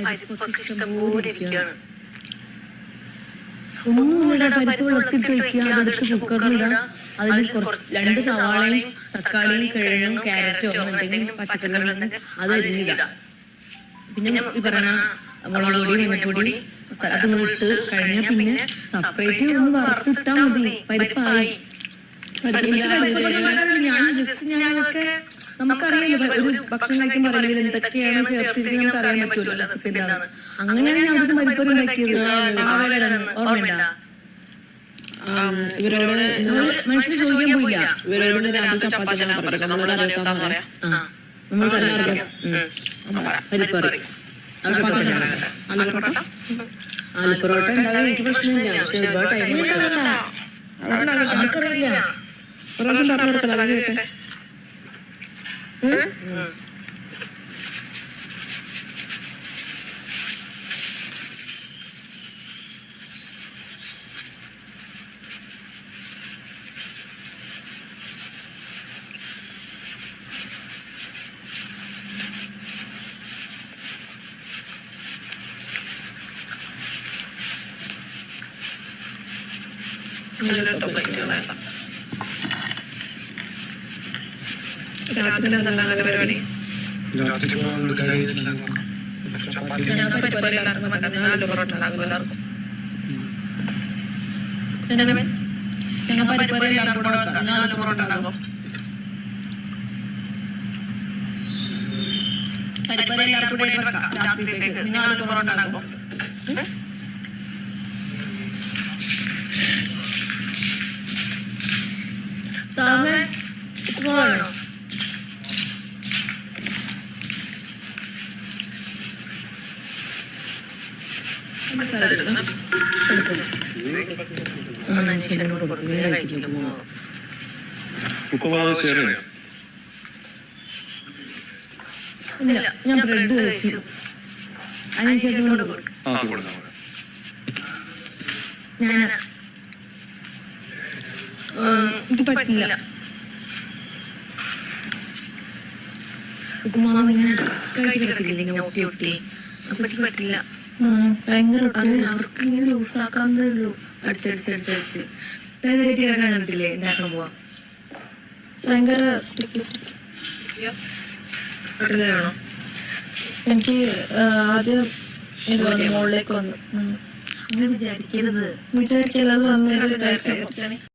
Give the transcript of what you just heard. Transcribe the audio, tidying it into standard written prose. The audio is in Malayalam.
പരിപ്പൊക്കെ ഇഷ്ടംപോലെ ഇരിക്കുകയാണ്. ഒന്നുമില്ല, പരിപ്പ് വെള്ളത്തിട്ട് വയ്ക്കുക, അതെടുത്ത് കുക്കറിലിടുക, അതിൽ 2 സവാളയും തക്കാളിയും കിഴങ്ങും ക്യാരറ്റോ എന്തെങ്കിലും പച്ചക്കറികളുണ്ടെങ്കിൽ അത് അരിഞ്ഞിടുക. പിന്നെ ഈ പറഞ്ഞ മുളക് പൊടി മഞ്ഞപ്പൊടി അതൊന്നും ഇട്ട് കഴിഞ്ഞാൽ പിന്നെ സെപ്പറേറ്റ് ഒന്ന് വറുത്തിട്ടാൽ മതി, പരിപ്പായി. ഞാനൊക്കെ നമുക്കറിയാലോ, ഒരു ഭക്ഷണം കഴിക്കുമ്പോൾ അറിയില്ല എന്തൊക്കെയാണ് ചേർത്തിരിക്കുന്നത്, നമുക്ക് അറിയാൻ പറ്റുമല്ലോ റെസിപ്പി എന്താണെന്ന്. അങ്ങനെയാണ് ഞാൻ ഒരു പരിപ്പറി ഉണ്ടാക്കിയത്. ഓർമ്മയുണ്ട? ഇവരോട് മനുഷ്യർ ചോദിക്കാൻ പോയില്ല, ഇവരോട് പരിപ്പറി ആലുപൊറോട്ട ഉണ്ടാകാൻ എനിക്ക് പ്രശ്നമില്ല, പക്ഷെ ഒരുപാട് ടൈം അവർക്കറിയില്ല. പരിപാടി വേണോ? ഞാൻ ബ്രെഡ് കഴിച്ചു. എനിക്ക് പറ്റില്ല. ഉപ്പുമാവ് കഴിക്കില്ലേ ഒട്ടി ഒട്ടി, അപ്പൊ എനിക്ക് പറ്റില്ല. ഭയങ്കര അവർക്ക് ഇങ്ങനെ ലൂസാക്കാന്നേ ഉള്ളൂ, അടിച്ചടിച്ചടിച്ചടിച്ച് കണ്ടിട്ടില്ലേ ഉണ്ടാക്കാൻ പോവാ. ഭയങ്കര എനിക്ക് ആദ്യം മുകളിലേക്ക് വന്നു. അങ്ങനെ വിചാരിക്കരുത് വന്നു